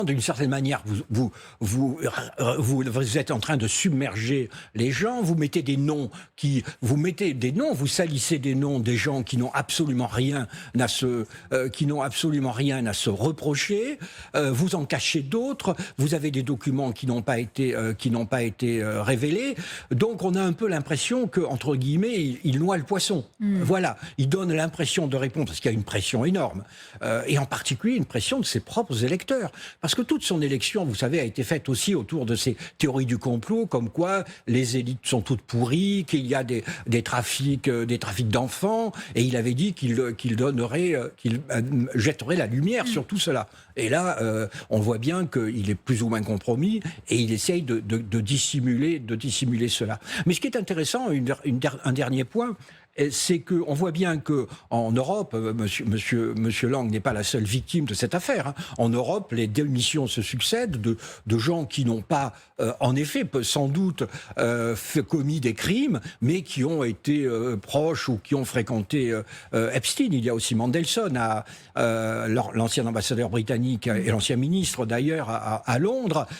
d'une certaine manière, vous êtes en train de submerger les gens, vous mettez des noms, vous salissez des noms des gens qui n'ont absolument rien à se reprocher, vous en cachez d'autres, vous avez des documents qui n'ont pas été révélés, donc on a un peu l'impression que, entre guillemets, il noie le poisson. Voilà, il donne l'impression de répondre, parce qu'il y a une pression énorme, et en particulier une pression de ses propres électeurs. Parce que toute son élection, vous savez, a été faite aussi autour de ces théories du complot, comme quoi les élites sont toutes pourries, qu'il y a des trafics d'enfants, et il avait dit qu'il jetterait la lumière sur tout cela. Et là, on voit bien qu'il est plus ou moins compromis, et il essaye de dissimuler cela. Mais ce qui est intéressant, un dernier point, c'est qu'on voit bien qu'en Europe, monsieur Lang n'est pas la seule victime de cette affaire. Hein. En Europe, les démissions se succèdent de gens qui n'ont pas, en effet, sans doute commis des crimes, mais qui ont été proches ou qui ont fréquenté Epstein. Il y a aussi Mandelson, l'ancien ambassadeur britannique et l'ancien ministre d'ailleurs à Londres.